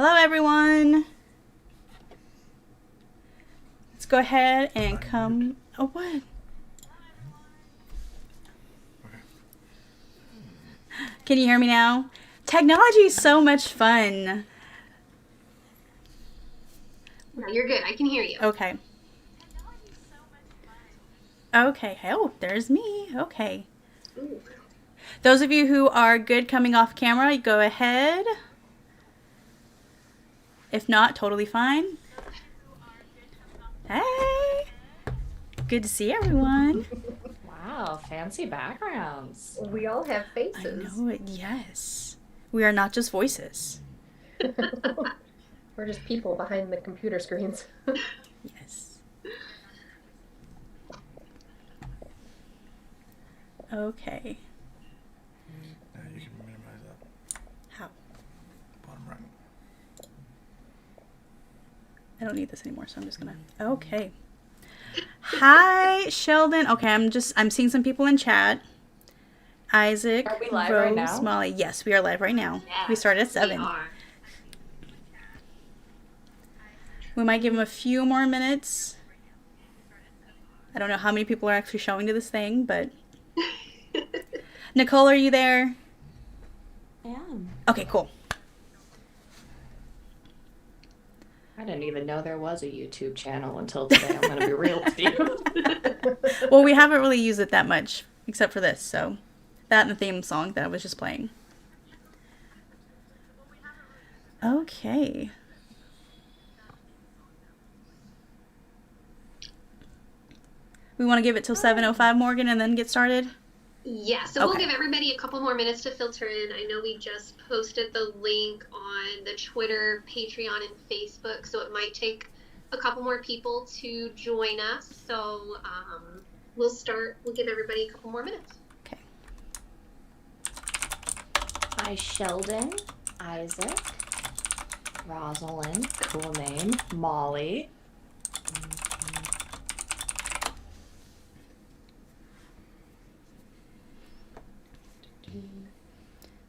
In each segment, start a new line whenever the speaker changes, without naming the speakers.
Hello, everyone. Let's go ahead and come. Oh, what? Can you hear me now? Technology is so much fun.
No, you're good. I can hear you.
Okay. Okay. Oh, there's me. Okay.
Ooh.
Those of you who are good coming off camera, go ahead. If not, totally fine. Hey. Good to see everyone.
Wow, fancy backgrounds.
We all have
I
faces.
know it. Yes. We are not just voices.
We're just people behind the computer screens.
Yes. Okay.
You can minimize that.
How?
Bottom right.
I don't need this anymore, so I'm just gonna. Okay. Hi, Sheldon. Okay, I'm seeing some people in chat. Isaac,
Are we live
Rose,
right now?
Molly. Yes, we are live right now. We started at 7.
We are.
We might give them a few more minutes. I don't know how many people are actually showing to this thing, but Nicole, are you there?
I am.
Okay, cool.
I didn't even know there was a YouTube channel until today. I'm going to be real with you.
Well, we haven't really used it that much, except for this, so that and the theme song that I was just playing. Okay. We want to give it till 7:05, Morgan, and then get started?
Yeah, so we'll
Okay.
give everybody a couple more minutes to filter in. I know we just posted the link on the Twitter, Patreon, and Facebook, so it might take a couple more people to join us. So we'll give everybody a couple more minutes.
Okay.
Hi, Sheldon, Isaac, Rosalind, cool name, Molly.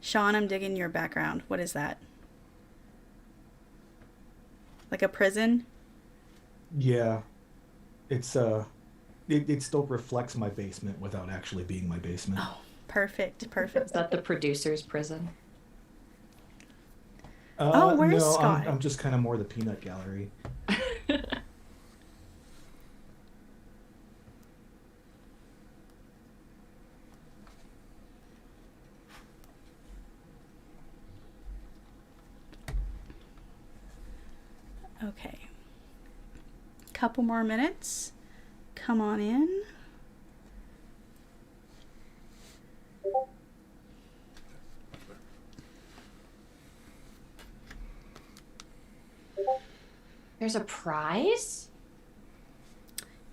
Sean, I'm digging your background. What is that? Like a prison?
Yeah, it's it still reflects my basement without actually being my basement.
Oh, perfect,
Is
perfect.
that the producer's prison?
Oh, where's
no,
Scott?
I'm just kind of more the peanut gallery.
Okay. Couple more minutes. Come on in.
There's a prize?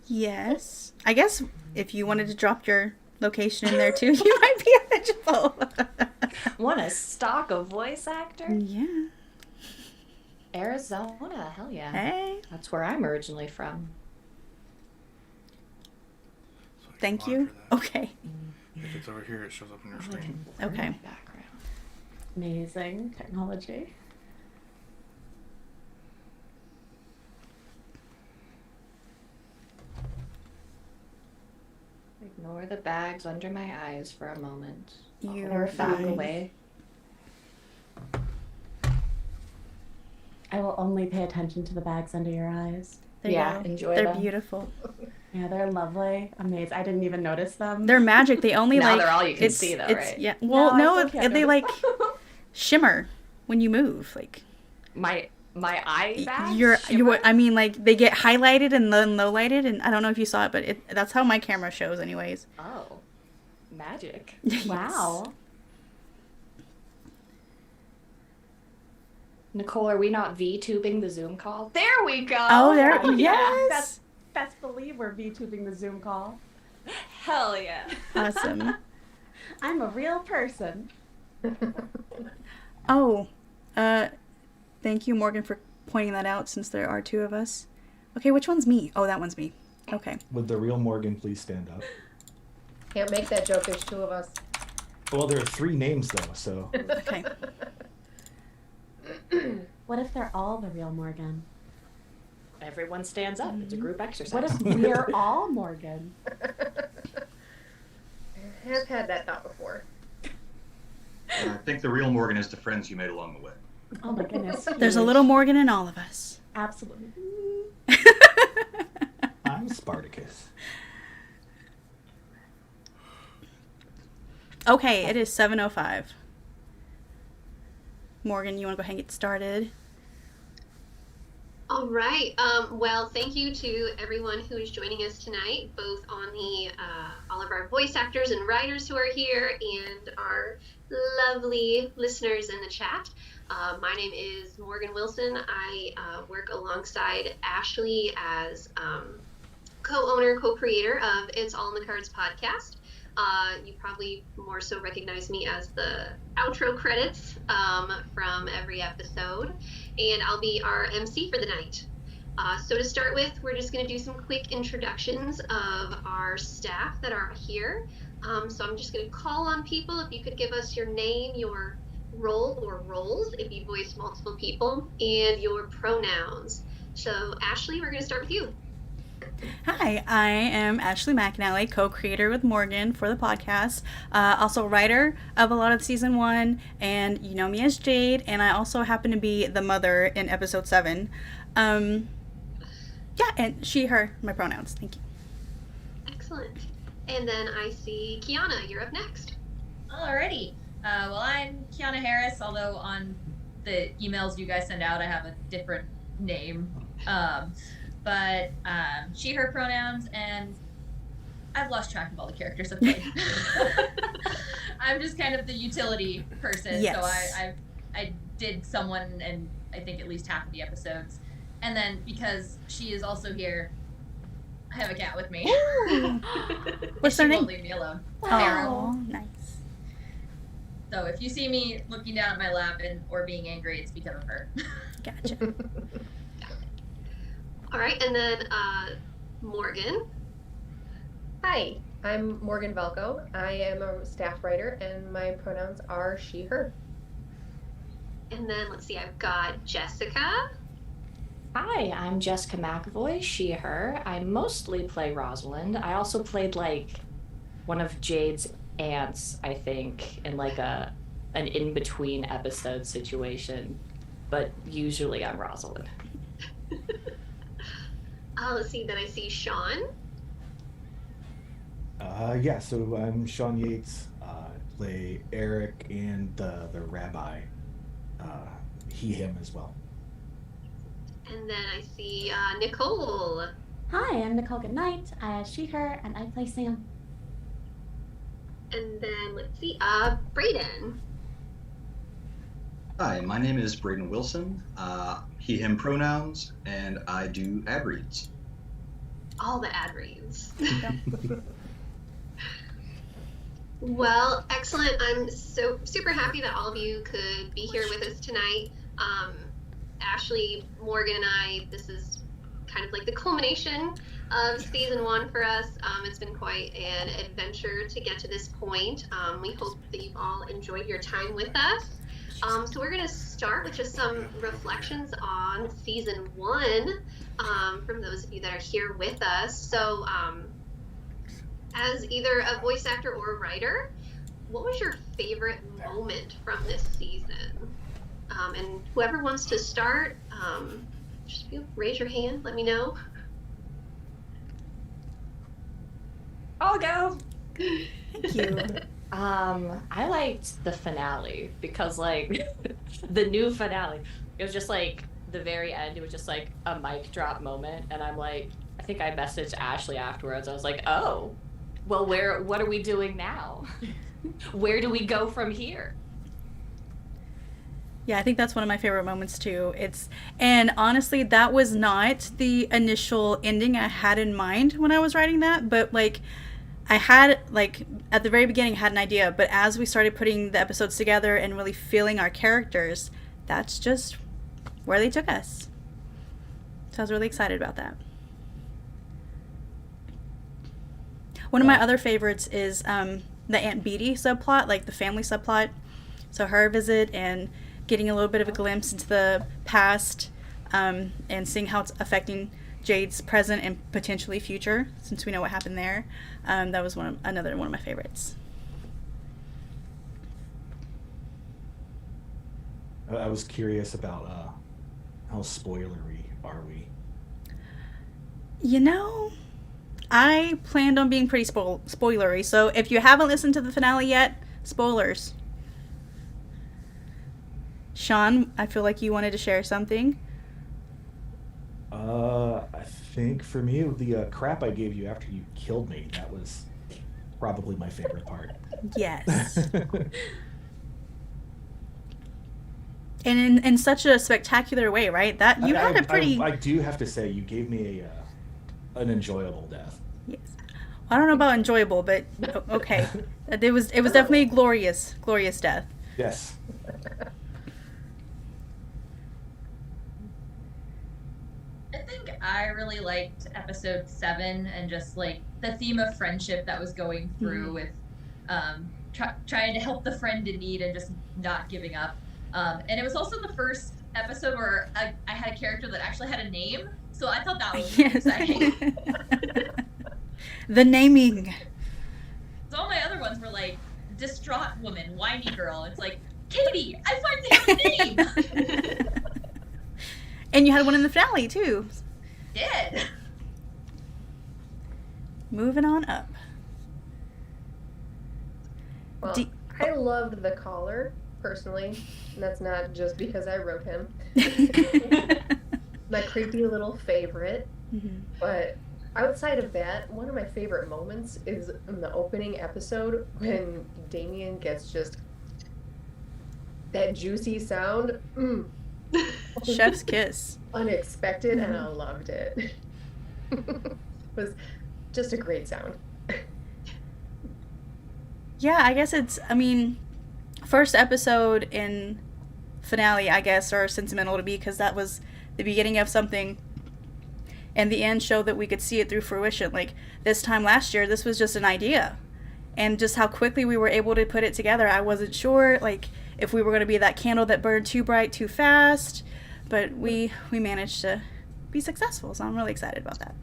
Yes. I guess if you wanted to drop your location in there too, you might be eligible.
Want a stock of voice actor?
Yeah.
Arizona, hell yeah.
Hey.
That's where I'm originally from.
So I can
Thank you.
monitor that.
Okay.
If it's over here, it shows up on your
I
screen.
can blur
Okay.
my background. Amazing technology. Ignore the bags under my eyes for a moment.
You're
Or back
fine.
away.
I will only pay attention to the bags under your eyes.
There you
Yeah,
go.
enjoy
They're
them.
beautiful.
Yeah, they're lovely. Amazing. I didn't even notice them.
They're magic. They only
Now
like
they're all you can
it's,
see though,
it's,
right?
Yeah. Well,
I
no,
still can't
they
notice
like
them.
shimmer when you move. Like
My eye bags?
you're
shimmer?
I mean, like they get highlighted and then low lighted, and I don't know if you saw it, but that's how my camera shows, anyways.
Oh. Magic.
Yes.
Wow.
Nicole, are we not V-tubing the Zoom call? There we go.
Oh, there.
Hell
Yes.
That's best believe we're VTubing the Zoom call.
Hell yeah.
Awesome.
I'm a real person.
Oh, thank you, Morgan, for pointing that out. Since there are 2 of us. Okay, which one's me? Oh, that one's me. Okay.
Would the real Morgan please stand up?
Can't make that joke. There's 2 of us.
Well, there are 3 names though, so
Okay.
What if they're all the real Morgan?
Everyone stands up. It's a group exercise.
What if we're all Morgan?
I have had that thought before.
I think the real Morgan is the friends you made along the way.
Oh my goodness.
There's a
huge.
little Morgan in all of us.
Absolutely.
I'm Spartacus.
Okay, it is 7:05. Morgan, you want to go ahead and get started?
All right. Well, thank you to everyone who is joining us tonight, both on the all of our voice actors and writers who are here, and our lovely listeners in the chat. My name is Morgan Wilson. I work alongside Ashley as co-owner, co-creator of It's All in the Cards podcast. You probably more so recognize me as the outro credits from every episode, and I'll be our MC for the night. So to start with, we're just going to do some quick introductions of our staff that are here. So I'm just going to call on people. If you could give us your name, your role or roles, if you voice multiple people, and your pronouns. So Ashley, we're going to start with you.
Hi, I am Ashley McAnally, co-creator with Morgan for the podcast, also writer of a lot of season 1, and you know me as Jade, and I also happen to be the mother in episode 7. Yeah, and she, her, my pronouns. Thank you.
Excellent. And then I see Kiana, you're up next.
Alrighty. Well, I'm Kiana Harris, although on the emails you guys send out, I have a different name. But she, her pronouns, and I've lost track of all the characters I've played. I'm just kind of the utility person,
Yes.
So I did someone and I think at least half of the episodes. And then because she is also here, I have a cat with me.
What's
she
her
won't
name?
leave me alone.
Oh, nice.
So if you see me looking down at my lap or being angry, it's because of her.
Gotcha.
All right, and then Morgan.
Hi, I'm Morgan Velko. I am a staff writer, and my pronouns are she, her.
And then let's see, I've got Jessica.
Hi, I'm Jessica McAvoy, she, her. I mostly play Rosalind. I also played like one of Jade's aunts, I think, in like an in-between episode situation. But usually I'm Rosalind.
Let's see, then I see Sean.
Yeah, so I'm Sean Yates. Play Eric and the rabbi. He, him as well.
And then I see Nicole.
Hi, I'm Nicole Goodnight. She, her, and I play Sam.
And then let's see, Brayden.
Hi, my name is Braden Wilson. He, him pronouns, and I do ad reads.
All the ad reads. Well, excellent. I'm so super happy that all of you could be here with us tonight. Ashley, Morgan, and I, this is kind of like the culmination of season 1 for us. It's been quite an adventure to get to this point. We hope that you've all enjoyed your time with us. So we're going to start with just some reflections on season 1 from those of you that are here with us. So as either a voice actor or a writer, what was your favorite moment from this season? And whoever wants to start, just raise your hand, let me know.
I'll go.
Thank you.
I liked the finale because like the new finale, it was just like the very end, it was just like a mic drop moment, and I'm like, I think I messaged Ashley afterwards. I was like, oh, well, what are we doing now? Where do we go from here?
Yeah, I think that's one of my favorite moments too. And honestly, that was not the initial ending I had in mind when I was writing that, but like I had, like, at the very beginning had an idea, but as we started putting the episodes together and really feeling our characters, that's just where they took us. So I was really excited about that. One of my other favorites is the Aunt Beatty subplot, like the family subplot. So her visit and getting a little bit of a glimpse into the past, and seeing how it's affecting Jade's present and potentially future, since we know what happened there. That was another one of my favorites.
I was curious about how spoilery are we?
You know, I planned on being pretty spoilery, so if you haven't listened to the finale yet, spoilers. Sean, I feel like you wanted to share something.
I think for me, the crap I gave you after you killed me, that was probably my favorite part.
Yes. And in such a spectacular way, right? That you had a pretty.
I do have to say, you gave me an enjoyable death.
Yes. I don't know about enjoyable, but okay. It was definitely a glorious death.
Yes.
I think I really liked episode 7 and just like the theme of friendship that was going through with trying to help the friend in need and just not giving up. And it was also the first episode where I had a character that actually had a name, so I thought that was really exciting.
The naming.
So all my other ones were like distraught woman, whiny girl. It's like, Katie, I finally have a name.
And you had one in the finale too.
Did.
Moving on up.
Well, I loved the caller personally, and that's not just because I wrote him. My creepy little favorite.
Mm-hmm.
But outside of that, one of my favorite moments is in the opening episode when Damien gets just that juicy sound.
Chef's kiss.
Unexpected, and I loved it. It was just a great sound.
Yeah, I guess first episode in finale, I guess, are sentimental to me because that was the beginning of something, and the end showed that we could see it through fruition. Like this time last year, this was just an idea, and just how quickly we were able to put it together. I wasn't sure, like, if we were going to be that candle that burned too bright too fast, but we managed to be successful, so I'm really excited about that.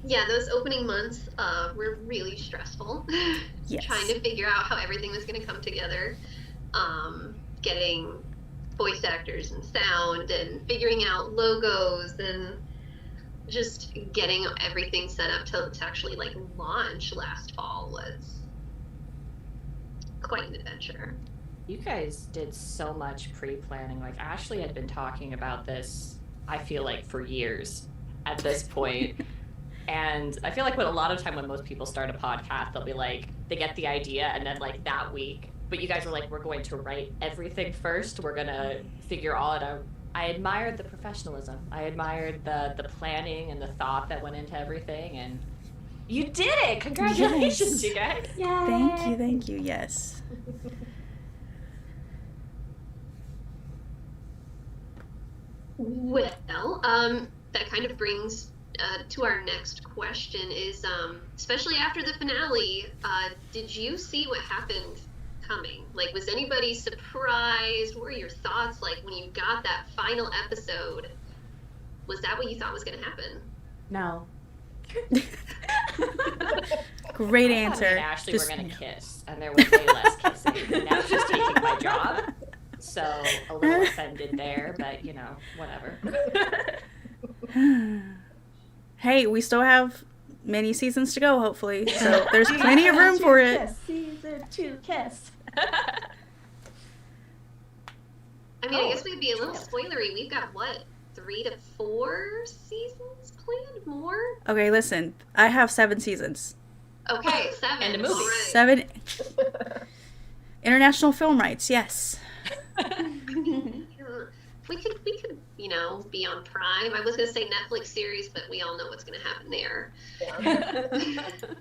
Yeah, those opening months were really stressful.
Yes.
Trying to figure out how everything was going to come together. Getting voice actors and sound and figuring out logos and just getting everything set up to actually like launch last fall was quite an adventure.
You guys did so much pre-planning. Like, Ashley had been talking about this, I feel like, for years at this point. And I feel like a lot of time when most people start a podcast, they'll be like, they get the idea and then like that week. But you guys were like, we're going to write everything first. We're going to figure all it out. I admired the professionalism. I admired the planning and the thought that went into everything. And you did it. Congratulations, you guys.
Yay. Thank you. Yes.
Well, that kind of brings to our next question is, especially after the finale, did you see what happened coming? Like, was anybody surprised? What were your thoughts like when you got that final episode? Was that what you thought was going to happen?
No.
Great
I
answer.
thought me and Ashley were going to kiss, and there was way less kissing. Now she's taking my job. So a little offended there, but you know, whatever.
Hey, we still have many seasons to go, hopefully. So there's plenty of room for it.
Season 2 kiss.
I mean, I guess we'd be a little spoilery. We've got, 3 to 4 seasons planned? More?
Okay, listen. I have 7 seasons.
Okay, 7.
And a movie.
All right.
7 international film rights, yes.
We could, be on Prime. I was going to say Netflix series, but we all know what's going to happen there.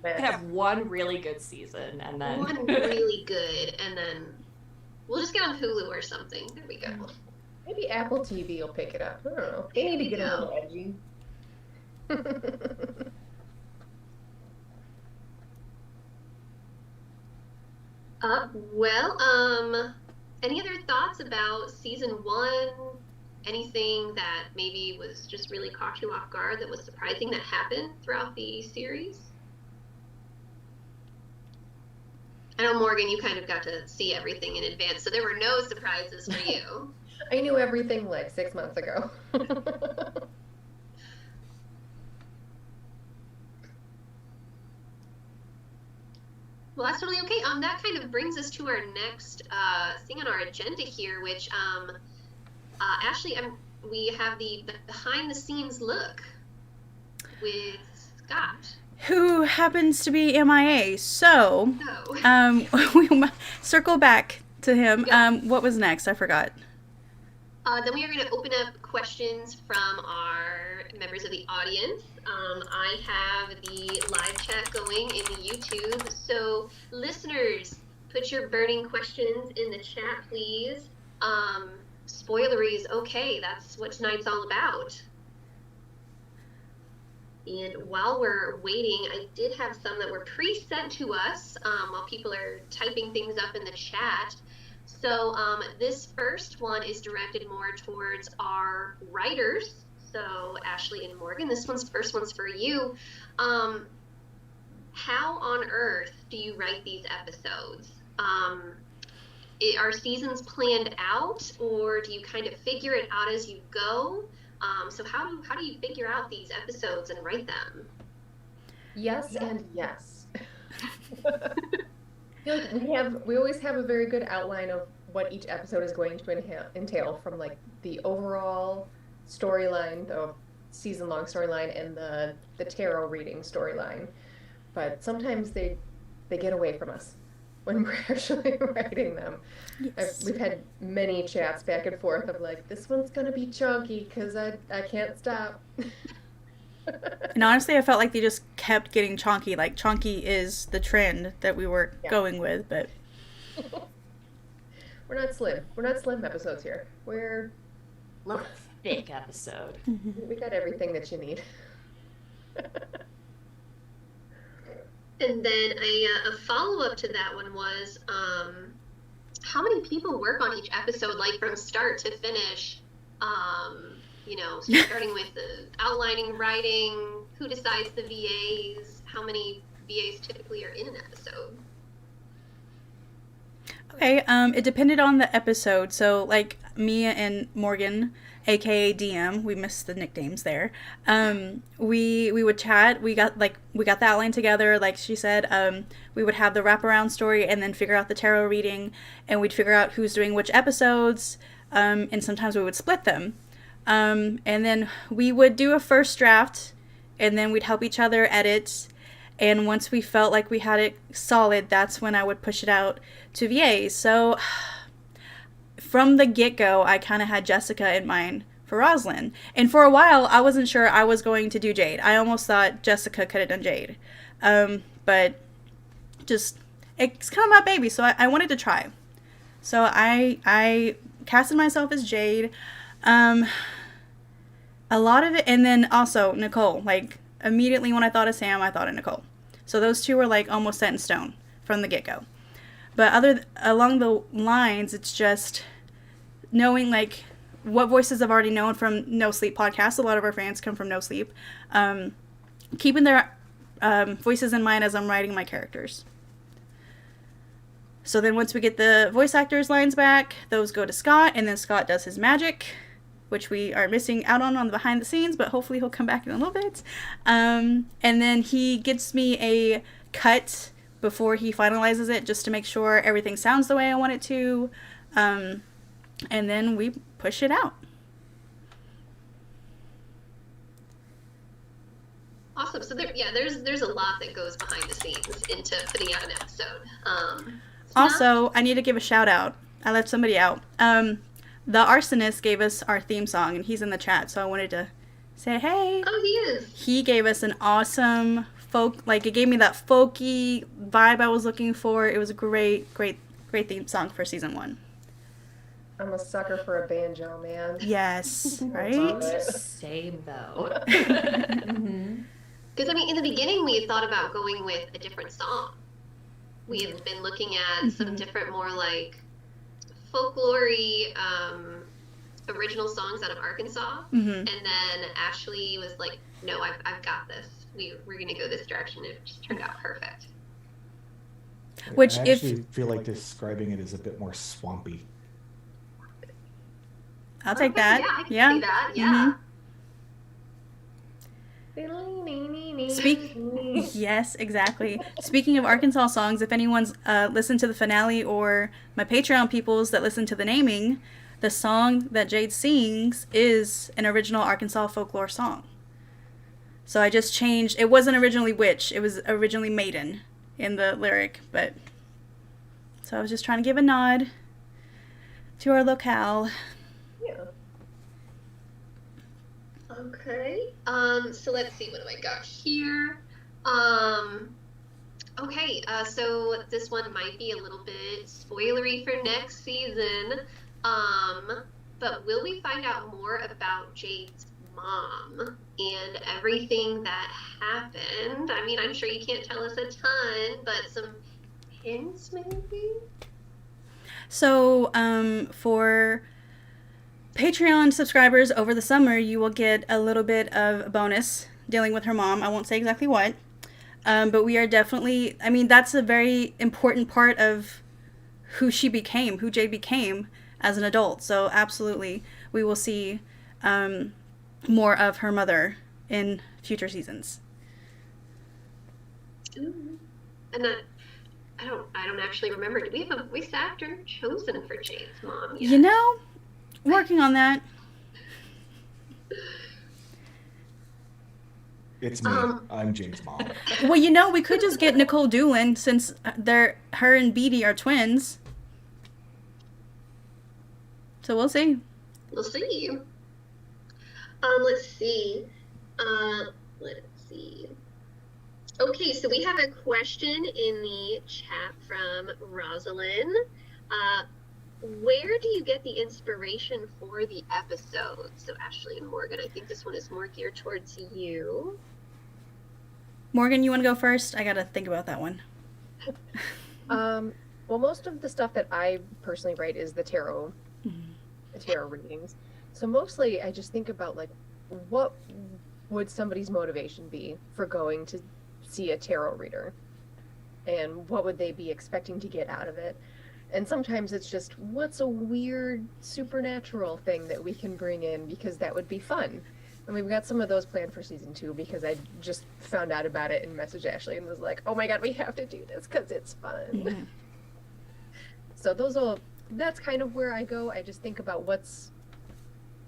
I have one really good season, and then
One really good, and then we'll just get on Hulu or something. There we go.
Maybe Apple TV will pick it up. I don't know. They need to get a little edgy.
any other thoughts about season 1? Anything that maybe was just really caught you off guard that was surprising that happened throughout the series? I know, Morgan, you kind of got to see everything in advance, so there were no surprises for you.
I knew everything like 6 months ago.
Well, that's totally okay. That kind of brings us to our next thing on our agenda here, which, Ashley, we have the behind-the-scenes look with Scott.
Who happens to be MIA. So,
No.
we circle back to him.
Yeah.
What was next? I forgot.
Then we are going to open up questions from our members of the audience. I have the live chat going in the YouTube. So, listeners, put your burning questions in the chat, please. Spoilery is okay. That's what tonight's all about. And while we're waiting, I did have some that were pre-sent to us while people are typing things up in the chat. So this first one is directed more towards our writers. So Ashley and Morgan, this first one's for you. How on earth do you write these episodes? Are seasons planned out, or do you kind of figure it out as you go? So how do you figure out these episodes and write them?
Yes and yes. I feel like we always have a very good outline of what each episode is going to entail, from like the overall storyline, the season-long storyline, and the tarot reading storyline. But sometimes they get away from us when we're actually writing them.
Yes.
We've had many chats back and forth of like, this one's gonna be chunky because I can't stop.
And honestly, I felt like they just kept getting chonky. Like, chonky is the trend that we were going with, but...
We're not slim. We're not slim episodes here. We're...
Little thick episode.
We got everything that you need.
And then a follow-up to that one was, how many people work on each episode, like from start to finish? Starting with the outlining, writing, who decides the VAs, how many VAs typically are in an episode?
Okay, it depended on the episode. So, like, Mia and Morgan, aka DM, we missed the nicknames there. We would chat. We got the outline together, like she said. We would have the wraparound story and then figure out the tarot reading, and we'd figure out who's doing which episodes. And sometimes we would split them. And then we would do a first draft, and then we'd help each other edit. And once we felt like we had it solid, that's when I would push it out to VAs. So from the get-go, I kind of had Jessica in mind for Rosalind. And for a while, I wasn't sure I was going to do Jade. I almost thought Jessica could have done Jade. But just, it's kind of my baby, so I wanted to try. So I casted myself as Jade. A lot of it, and then also Nicole. Like, immediately when I thought of Sam, I thought of Nicole. So those two were like almost set in stone from the get-go. But along the lines, it's just knowing like what voices I've already known from No Sleep podcast. A lot of our fans come from No Sleep. Keeping their voices in mind as I'm writing my characters. So then once we get the voice actors' lines back, those go to Scott, and then Scott does his magic, which we are missing out on the behind the scenes, but hopefully he'll come back in a little bit. And then he gets me a cut before he finalizes it, just to make sure everything sounds the way I want it to. And then we push it out.
Awesome. So there's a lot that goes behind the scenes into putting out an episode.
Also, I need to give a shout out. I left somebody out. The Arsonist gave us our theme song, and he's in the chat, so I wanted to say, hey.
Oh, he is.
He gave us an awesome folk, like, it gave me that folky vibe I was looking for. It was a great theme song for season 1.
I'm a sucker for a banjo, man.
Yes, right?
Love it.
Same, though.
Because, I mean, in the beginning, we had thought about going with a different song. We have been looking at some different, more like folklore original songs out of Arkansas,
Mm-hmm.
and then Ashley was like, "No, I've got this. We're gonna go this direction." It just turned out perfect.
Which,
I
if
actually feel like describing it is a bit more swampy.
I'll take
Okay,
that.
Yeah, I can
Yeah.
see that. Yeah.
Yes, exactly. Speaking of Arkansas songs, if anyone's listened to the finale or my Patreon peoples that listen to the naming, the song that Jade sings is an original Arkansas folklore song. So I just changed. It wasn't originally witch. It was originally maiden in the lyric, but so I was just trying to give a nod to our locale.
Yeah.
Okay. So let's see, what do I got here? Okay, so this one might be a little bit spoilery for next season. But will we find out more about Jade's mom and everything that happened? I mean, I'm sure you can't tell us a ton, but some hints maybe?
So, for Patreon subscribers over the summer, you will get a little bit of a bonus dealing with her mom. I won't say exactly what. But we are definitely, I mean, that's a very important part of who she became, who Jade became as an adult. So absolutely, we will see more of her mother in future seasons.
Ooh. And I don't actually remember. Do we have a voice actor chosen for Jade's mom yet?
You know, working on that.
It's me. I'm Jade's mom.
Well, you know, we could just get Nicole Doolin since her and Beatty are twins. So we'll see.
We'll see. Let's see. Let's see. Okay, so we have a question in the chat from Rosalind. Where do you get the inspiration for the episode? So Ashley and Morgan, I think this one is more geared towards you.
Morgan, you want to go first? I gotta think about that one.
Well, most of the stuff that I personally write is the tarot readings. So mostly I just think about like, what would somebody's motivation be for going to see a tarot reader? And what would they be expecting to get out of it? And sometimes it's just, what's a weird supernatural thing that we can bring in because that would be fun. And we've got some of those planned for season 2 because I just found out about it and messaged Ashley and was like, oh my god, we have to do this because it's fun.
Mm-hmm.
So that's kind of where I go. I just think about what's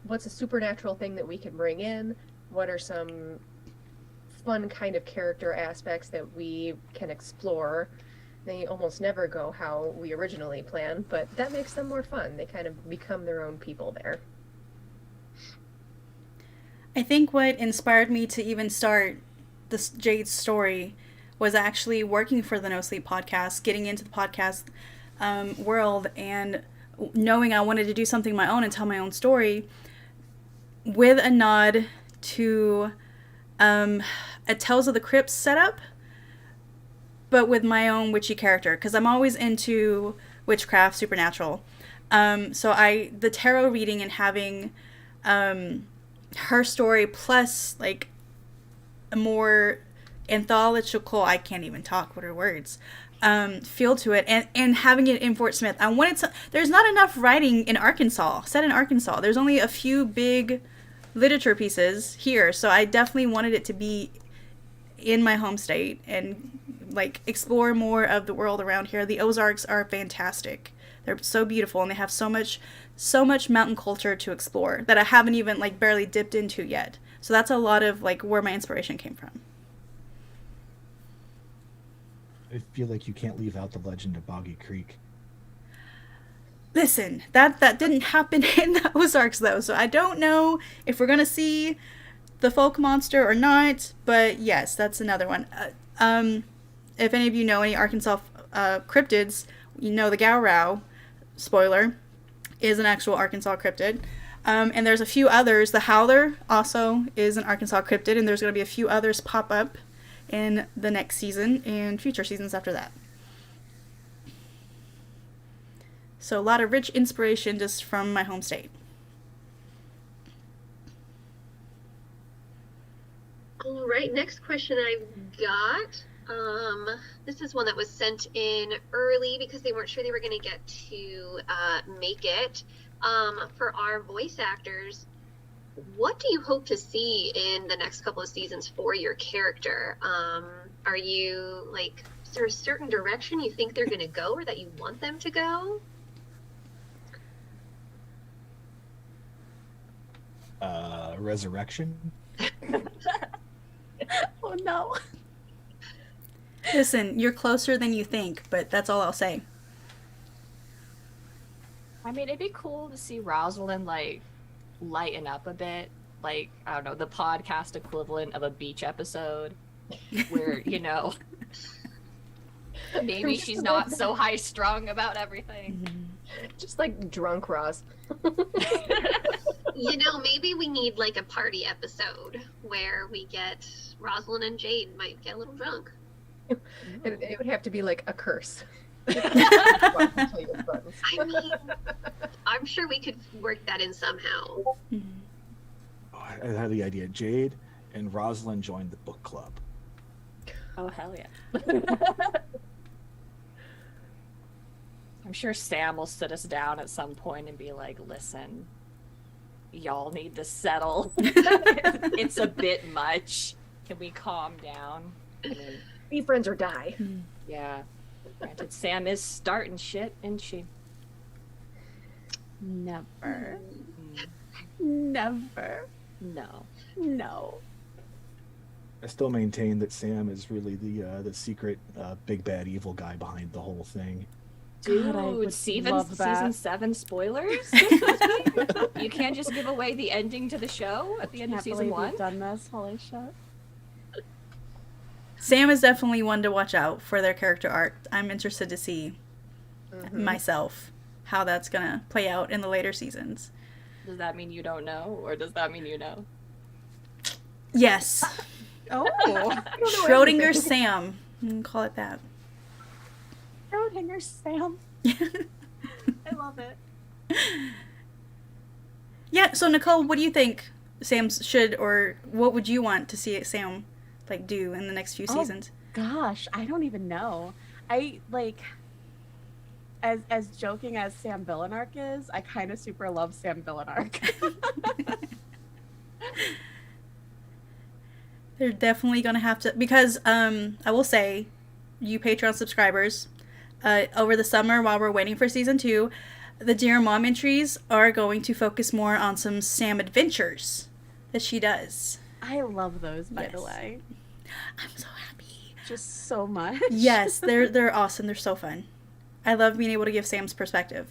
a supernatural thing that we can bring in, what are some fun kind of character aspects that we can explore. They almost never go how we originally planned, but that makes them more fun. They kind of become their own people there.
I think what inspired me to even start this Jade's story was actually working for the No Sleep podcast, getting into the podcast world, and knowing I wanted to do something my own and tell my own story with a nod to a Tales of the Crypt setup, but with my own witchy character, because I'm always into witchcraft, supernatural. So the tarot reading and having her story plus like a more anthological, I can't even talk, what are words, feel to it, and having it in Fort Smith. There's not enough writing in Arkansas, set in Arkansas. There's only a few big literature pieces here, so I definitely wanted it to be in my home state and like explore more of the world around here. The Ozarks are fantastic. They're so beautiful, and they have so much mountain culture to explore that I haven't even like barely dipped into yet. So that's a lot of like where my inspiration came from.
I feel like you can't leave out the legend of Boggy Creek.
Listen, that didn't happen in the Ozarks though, so I don't know if we're gonna see the folk monster or not, but yes, that's another one. If any of you know any Arkansas cryptids, you know the Gowrow, spoiler, is an actual Arkansas cryptid. And there's a few others. The Howler also is an Arkansas cryptid, and there's going to be a few others pop up in the next season and future seasons after that. So a lot of rich inspiration just from my home state.
All right, next question I've got. This is one that was sent in early because they weren't sure they were going to get to make it. For our voice actors, what do you hope to see in the next couple of seasons for your character? Are you like, is there a certain direction you think they're going to go or that you want them to go?
Resurrection.
Oh no.
Listen, you're closer than you think, but that's all I'll say.
I mean, it'd be cool to see Rosalind like lighten up a bit, like I don't know, the podcast equivalent of a beach episode, where you know, maybe she's not so high strung about everything.
Just like drunk Roz.
You know, maybe we need like a party episode where we get Rosalind and Jade might get a little drunk.
It would have to be like a curse.
I mean, I'm sure we could work that in somehow.
Oh, I had the idea. Jade and Rosalind joined the book club.
Oh hell yeah! I'm sure Sam will sit us down at some point and be like, "Listen, y'all need to settle. It's a bit much. Can we calm down?" I mean,
be friends or die.
yeah. Granted, Sam is starting shit, isn't she?
Never. Never.
No.
No.
I still maintain that Sam is really the secret big bad evil guy behind the whole thing.
God, I
Dude,
would love that.
season 7 spoilers? You can't just give away the ending to the show at the end of
Can't
season
believe
1?
we've done this. Holy shit.
Sam is definitely one to watch out for their character arc. I'm interested to see myself how that's gonna play out in the later seasons.
Does that mean you don't know, or does that mean you know?
Yes.
Oh.
Schrodinger Sam. You can call it that.
Schrodinger Sam. I love it.
Yeah, so Nicole, what do you think Sam should, or what would you want to see Sam like do in the next few seasons?
Gosh, I don't even know. I like as joking as Sam Villanark is, I kind of super love Sam Villanark.
They're definitely gonna have to, because I will say, you Patreon subscribers, over the summer while we're waiting for season 2, the Dear Mom entries are going to focus more on some Sam adventures that she does.
I love those, by the
Yes.
way.
I'm so happy.
Just so much.
Yes, they're awesome. They're so fun. I love being able to give Sam's perspective.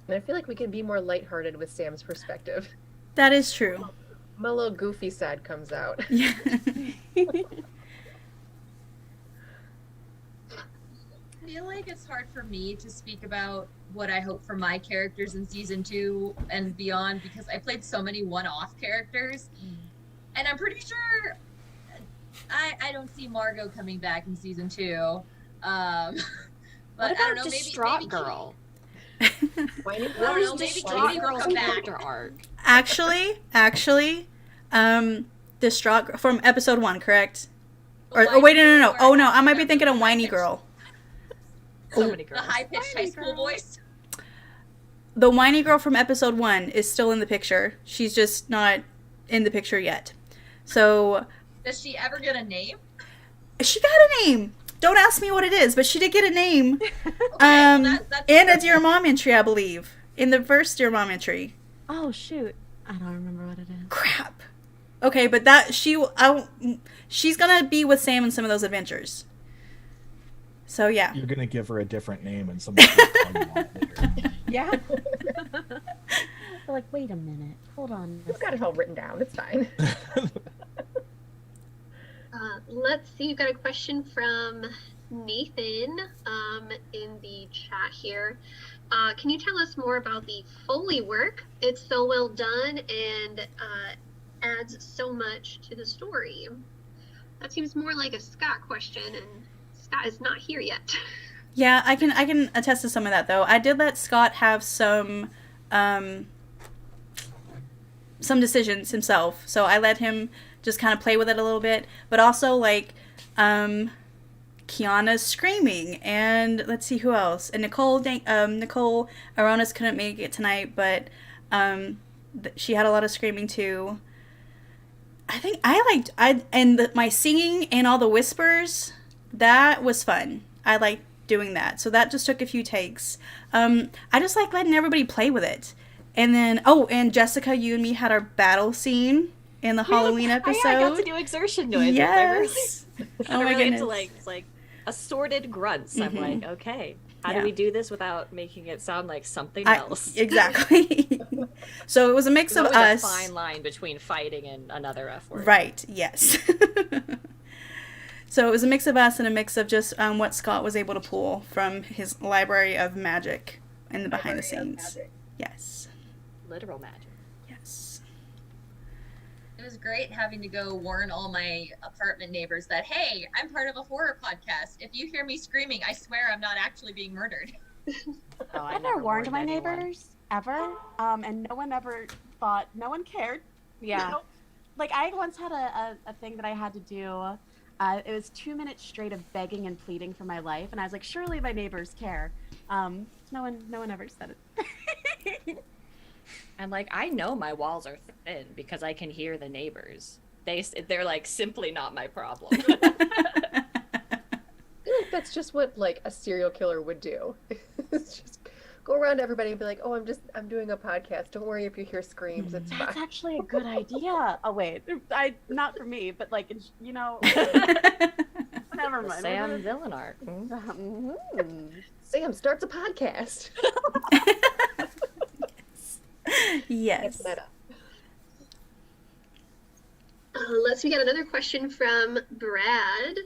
And I feel like we can be more lighthearted with Sam's perspective.
That is true.
My little goofy side comes out.
Yeah.
I feel like it's hard for me to speak about what I hope for my characters in season 2 and beyond because I played so many one-off characters, and I'm pretty sure I don't see Margot coming back in season 2.
What
But
about
I don't know,
Distraught
maybe
Girl?
Why did
What is
maybe
Distraught
Katie will
Girl's
come back.
character arc?
Actually, Distraught from episode 1, correct? Or
Whiny
wait, no.
girl
Oh
or
no, I might be
the
thinking of Whiny Girl.
So many
The
girls.
high-pitched high school voice.
The Whiny Girl from episode 1 is still in the picture. She's just not in the picture yet. So
Does she ever get a name?
she got a name. Don't ask me what it is, but she did get a name.
That's
In a Dear Mom entry, I believe. In the first Dear Mom entry.
Oh shoot. I don't remember what it is.
Crap. Okay, but that she's gonna be with Sam in some of those adventures. So yeah.
You're gonna give her a different name, and someone's gonna call you on it later.
Yeah. They're like, wait a minute. Hold on.
We've got it all written down. It's fine.
Let's see, we've got a question from Nathan in the chat here. Can you tell us more about the Foley work? It's so well done and adds so much to the story. That seems more like a Scott question, and Scott is not here yet.
Yeah, I can attest to some of that though. I did let Scott have some decisions himself, so I let him just kind of play with it a little bit. But also like Kiana's screaming, and let's see who else. And Nicole Aronis couldn't make it tonight, but she had a lot of screaming too. I think my singing and all the whispers, that was fun. I liked doing that. So that just took a few takes. I just like letting everybody play with it. And then, and Jessica, you and me had our battle scene in the Halloween episode.
Oh, yeah, I got to do exertion noises.
Yes.
I'm
Oh my
really
goodness.
into like assorted grunts. I'm like, okay, how do we do this without making it sound like something else?
Exactly. So it was a mix of
There's
us.
a fine line between fighting and another F word.
Right, yes. So it was a mix of us and a mix of just what Scott was able to pull from his library of magic and the behind the scenes. Yes.
Literal magic.
Yes.
It was great having to go warn all my apartment neighbors that, hey, I'm part of a horror podcast. If you hear me screaming, I swear I'm not actually being murdered.
Oh, I
I've never warned my neighbors ever, and no one ever thought, no one cared.
Yeah.
Like, I once had a thing that I had to do. It was 2 minutes straight of begging and pleading for my life, and I was like, surely my neighbors care. No one ever said it.
And like, I know my walls are thin because I can hear the neighbors. They're like simply not my problem.
I feel like that's just what like a serial killer would do. It's just go around to everybody and be like, "Oh, I'm doing a podcast. Don't worry if you hear screams. It's
That's
fine."
actually a good idea. Oh wait, not for me, but like never mind.
Sam Villain arc.
Sam starts a podcast.
Yes.
We got another question from Brad.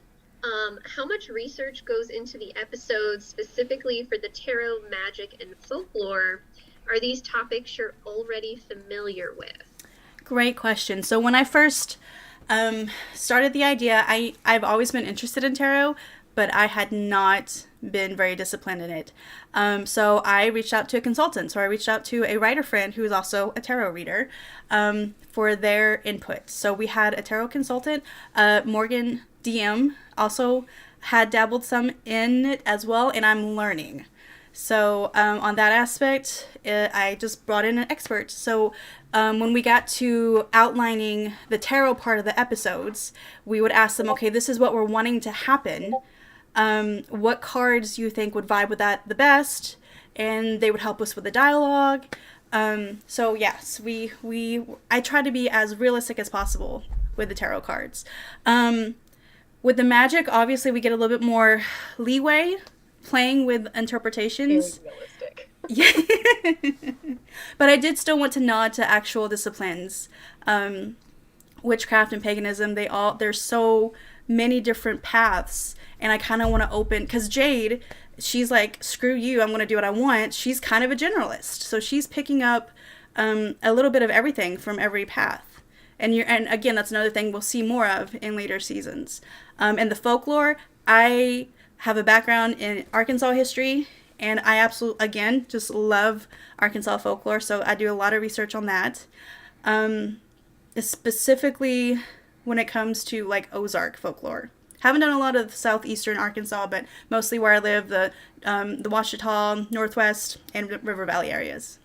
How much research goes into the episodes specifically for the tarot, magic, and folklore? Are these topics you're already familiar with?
Great question. So when I first started the idea, I've always been interested in tarot, but I had not been very disciplined in it. So I reached out to a consultant. So I reached out to a writer friend who is also a tarot reader for their input. So we had a tarot consultant, Morgan DM, also had dabbled some in it as well, and I'm learning. So on that aspect, I just brought in an expert. So when we got to outlining the tarot part of the episodes, we would ask them, okay, this is what we're wanting to happen. What cards you think would vibe with that the best? And they would help us with the dialogue. So yes, I try to be as realistic as possible with the tarot cards. With the magic, obviously we get a little bit more leeway playing with interpretations.
Very realistic.
Yeah. But I did still want to nod to actual disciplines. Witchcraft and paganism, there's so many different paths, and I kind of want to open, because Jade, she's like, screw you, I'm going to do what I want. She's kind of a generalist, so she's picking up a little bit of everything from every path. And again, that's another thing we'll see more of in later seasons. And the folklore, I have a background in Arkansas history, and I absolutely, again, just love Arkansas folklore, so I do a lot of research on that. Specifically when it comes to like Ozark folklore. Haven't done a lot of southeastern Arkansas, but mostly where I live, the Ouachita, Northwest, and River Valley areas.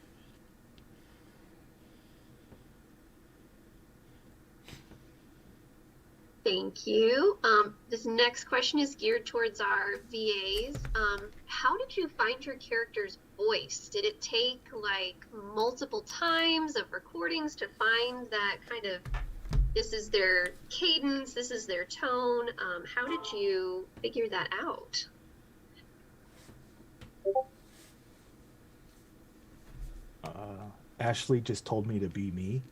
Thank you. This next question is geared towards our VAs. How did you find your character's voice? Did it take like multiple times of recordings to find that kind of, this is their cadence, this is their tone? How did you figure that out?
Ashley just told me to be me.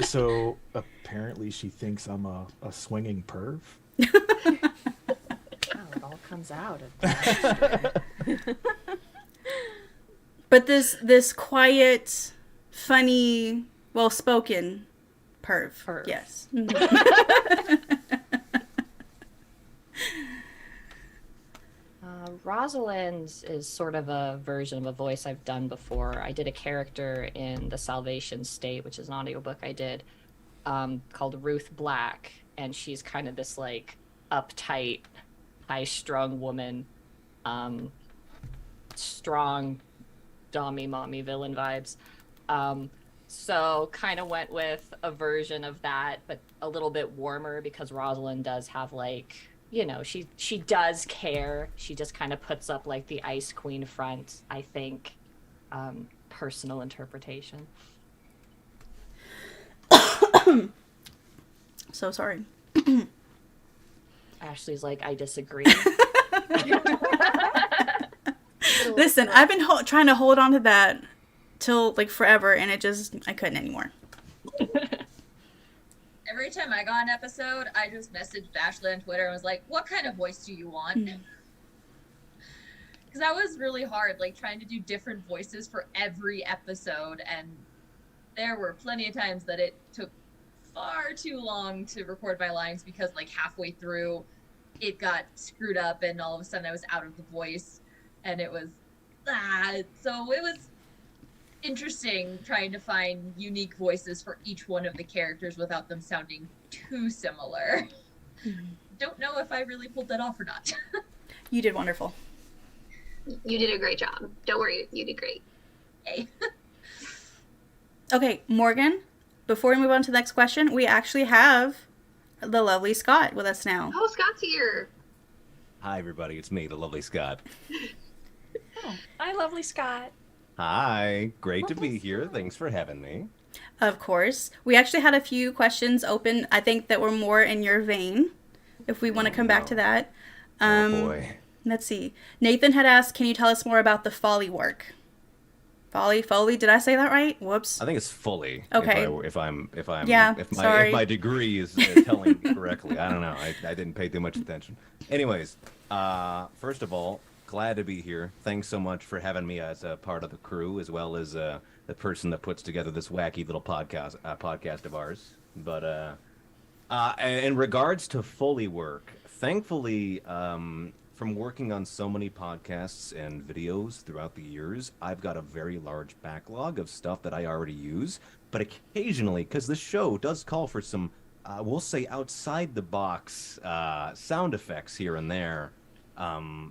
So apparently she thinks I'm a swinging perv.
Oh, it all comes out.
But this quiet, funny, well-spoken perv. Yes.
Rosalind is sort of a version of a voice I've done before. I did a character in The Salvation State, which is an audiobook I did, called Ruth Black, and she's kind of this like uptight, high-strung woman, strong, dommy, mommy villain vibes. So kind of went with a version of that, but a little bit warmer because Rosalind does have like, you know, she does care. She just kind of puts up like the Ice Queen front, I think. Personal interpretation.
So sorry.
Ashley's like, I disagree.
Listen, I've been trying to hold on to that till like forever, and I couldn't anymore.
Every time I got an episode, I just messaged Ashley on Twitter and was like, what kind of voice do you want? Because that was really hard, like trying to do different voices for every episode, and there were plenty of times that it took far too long to record my lines because like halfway through it got screwed up and all of a sudden I was out of the voice, and it was so it was interesting trying to find unique voices for each one of the characters without them sounding too similar. Don't know if I really pulled that off or not.
You did wonderful.
You did a great job. Don't worry, you did great.
Yay.
Okay, Morgan, before we move on to the next question, we actually have the lovely Scott with us now.
Oh, Scott's here.
Hi, everybody. It's me, the lovely Scott.
Hi, lovely Scott.
Hi. Great to be here. Thanks for having me.
Of course. We actually had a few questions open, I think, that were more in your vein, if we want to come back to that.
Oh, boy.
Let's see. Nathan had asked, can you tell us more about the Foley work? Foley, did I say that right? Whoops.
I think it's fully.
Okay.
If my degree is telling me correctly. I don't know. I didn't pay too much attention. Anyways, first of all, glad to be here. Thanks so much for having me as a part of the crew, as well as the person that puts together this wacky little podcast of ours. But in regards to Foley work, thankfully, from working on so many podcasts and videos throughout the years, I've got a very large backlog of stuff that I already use. But occasionally, because the show does call for some, we'll say outside the box sound effects here and there,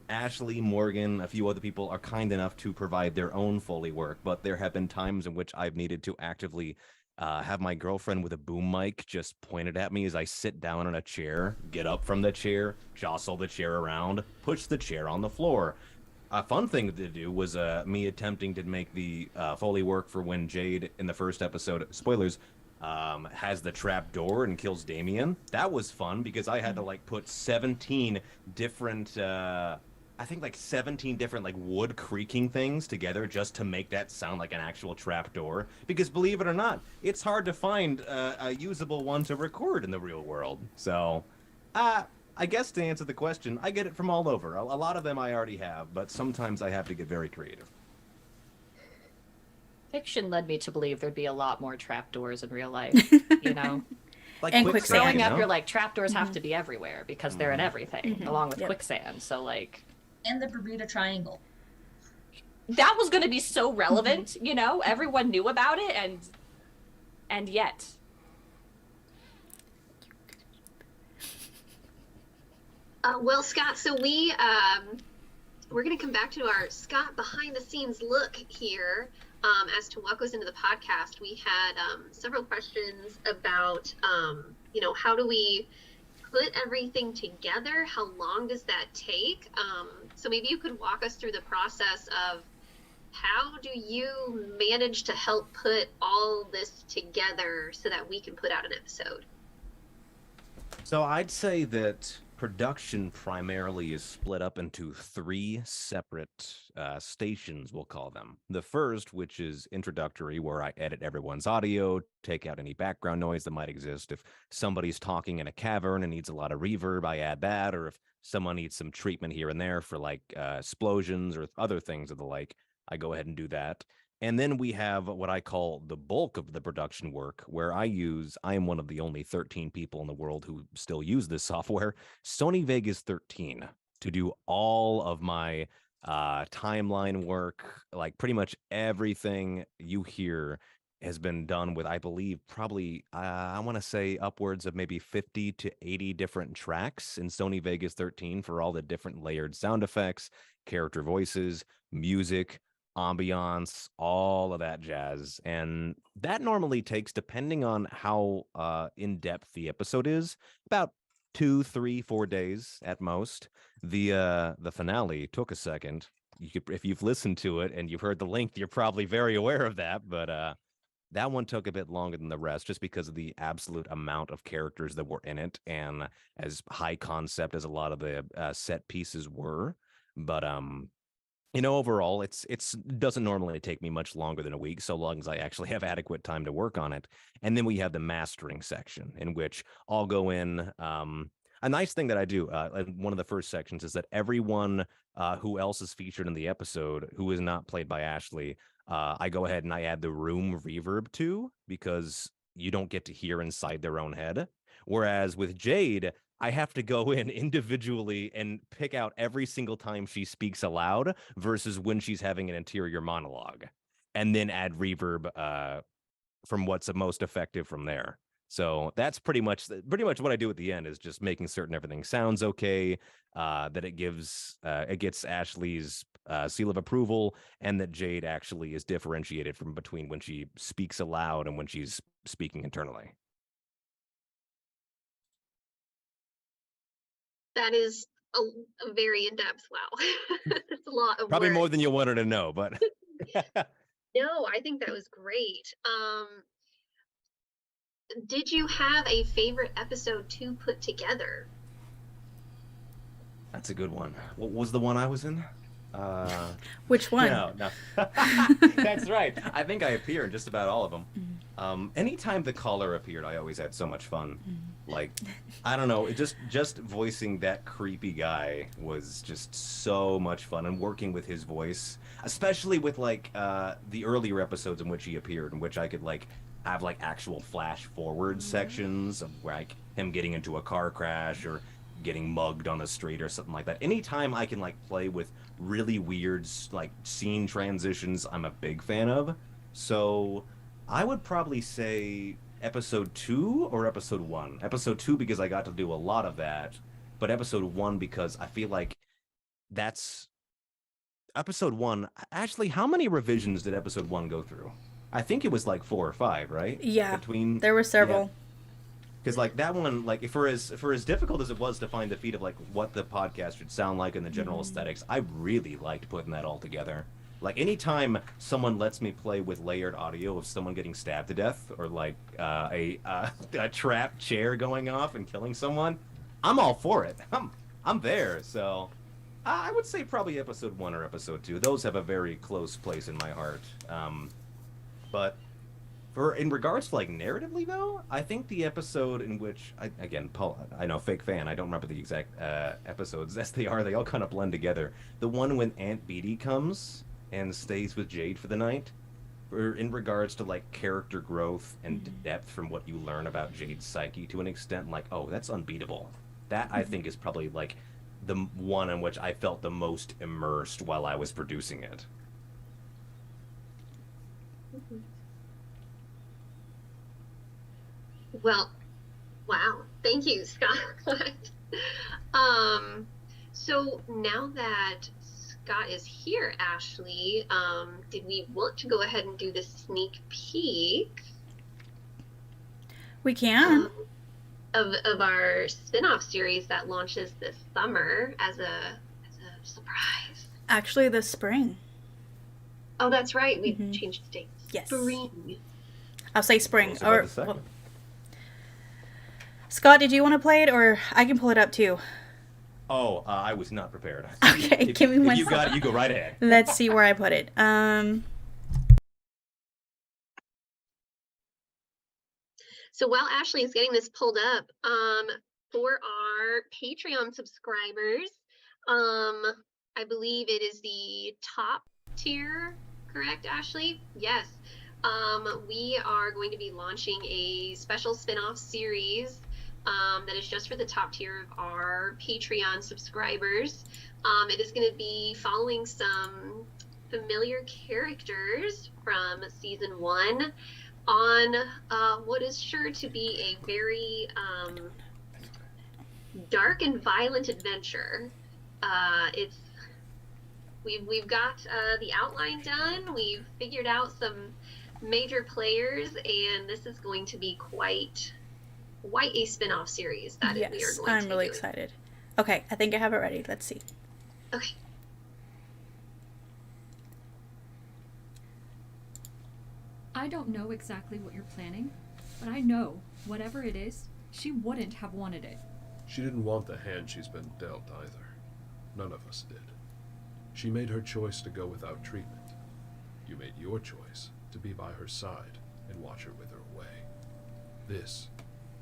Ashley, Morgan, a few other people are kind enough to provide their own Foley work. But there have been times in which I've needed to actively have my girlfriend with a boom mic just pointed at me as I sit down in a chair, get up from the chair, jostle the chair around, push the chair on the floor. A fun thing to do was me attempting to make the Foley work for when Jade, in the first episode, spoilers, has the trap door and kills Damien. That was fun because I had to like put 17 different... I think like 17 different like wood creaking things together just to make that sound like an actual trap door. Because believe it or not, it's hard to find a usable one to record in the real world. So, I guess to answer the question, I get it from all over. A lot of them I already have, but sometimes I have to get very creative.
Fiction led me to believe there'd be a lot more trapdoors in real life, you know?
Like
and
quicksand,
Growing up,
you know?
you're like, trapdoors have to be everywhere because they're in everything, along with quicksand. So, like...
And the Bermuda Triangle.
That was going to be so relevant, you know? Everyone knew about it, and yet...
Well, Scott, so we're going to come back to our Scott behind-the-scenes look here as to what goes into the podcast. We had several questions about, how do we put everything together? How long does that take? So maybe you could walk us through the process of how do you manage to help put all this together so that we can put out an episode?
So I'd say that production primarily is split up into 3 separate stations, we'll call them. The first, which is introductory, where I edit everyone's audio, take out any background noise that might exist. If somebody's talking in a cavern and needs a lot of reverb, I add that. Or if someone needs some treatment here and there for like explosions or other things of the like, I go ahead and do that. And then we have what I call the bulk of the production work, where I am one of the only 13 people in the world who still use this software, Sony Vegas 13. to do all of my timeline work. Like pretty much everything you hear has been done with, I believe, probably I want to say upwards of maybe 50 to 80 different tracks in Sony Vegas 13 for all the different layered sound effects, character voices, music, ambiance, all of that jazz. And that normally takes, depending on how in depth the episode is, about 2, 3, 4 days at most. The finale took a second. If you've listened to it and you've heard the length, you're probably very aware of that. But that one took a bit longer than the rest, just because of the absolute amount of characters that were in it, and as high concept as a lot of the set pieces were. But overall, it's doesn't normally take me much longer than a week, so long as I actually have adequate time to work on it. And then we have the mastering section, in which I'll go in. A nice thing that I do, one of the first sections, is that everyone who else is featured in the episode who is not played by Ashley, I go ahead and I add the room reverb to, because you don't get to hear inside their own head. Whereas with Jade, I have to go in individually and pick out every single time she speaks aloud versus when she's having an interior monologue, and then add reverb from what's the most effective from there. So that's pretty much what I do at the end, is just making certain everything sounds okay, that it gets Ashley's seal of approval, and that Jade actually is differentiated from between when she speaks aloud and when she's speaking internally.
That is a very in-depth. Wow. That's a lot of
Probably
work.
more than you wanted to know, but
No, I think that was great. Did you have a favorite episode to put together?
that's a good one. What was the one I was in?
Which one?
No. That's right. I think I appear in just about all of them. Anytime the caller appeared, I always had so much fun. Like, I don't know, it just voicing that creepy guy was just so much fun, and working with his voice, especially with like the earlier episodes in which he appeared, in which I could like have like actual flash forward sections of like him getting into a car crash or getting mugged on the street or something like that. Anytime I can like play with really weird like scene transitions, I'm a big fan of. So I would probably say episode 2 or episode 1. Episode 2 because I got to do a lot of that, but episode 1 because I feel like that's episode 1. Actually, how many revisions did episode 1 go through? I think it was like 4 or 5, right?
Yeah, there were several.
Because like that one, like for as difficult as it was to find the feed of like what the podcast should sound like and the general aesthetics, I really liked putting that all together. Like anytime someone lets me play with layered audio of someone getting stabbed to death, or like a trap chair going off and killing someone, I'm all for it. I'm there. So I would say probably episode 1 or episode 2. Those have a very close place in my heart. But in regards to like narratively though, I think the episode in which Paul, I know, fake fan, I don't remember the exact episodes as they are. They all kind of blend together. The one when Aunt Beatty comes and stays with Jade for the night, in regards to like character growth and depth from what you learn about Jade's psyche, to an extent, like, oh, that's unbeatable. That I think is probably like the one in which I felt the most immersed while I was producing it.
Well, wow. Thank you, Scott. So now that Scott is here, Ashley, did we want to go ahead and do the sneak peek?
We can.
Of our spin-off series that launches this summer as a surprise.
Actually, this spring.
Oh, that's right. We changed the date.
Yes.
Spring.
I'll say spring. Or Scott, did you want to play it, or I can pull it up too?
Oh, I was not prepared.
Okay, give me one
second. You got it. You go right ahead.
Let's see where I put it.
So while Ashley is getting this pulled up, for our Patreon subscribers, I believe it is the top tier, correct, Ashley? Yes. We are going to be launching a special spin-off series that is just for the top tier of our Patreon subscribers. It is going to be following some familiar characters from season 1 on what is sure to be a very dark and violent adventure. We've got the outline done. We've figured out some major players, and this is going to be quite a spin-off series that we are
Yes,
going
I'm
to
really
do.
excited. Okay, I think I have it ready. Let's see.
Okay.
I don't know exactly what you're planning, but I know, whatever it is, she wouldn't have wanted it.
She didn't want the hand she's been dealt either. None of us did. She made her choice to go without treatment. You made your choice to be by her side and watch her wither away. This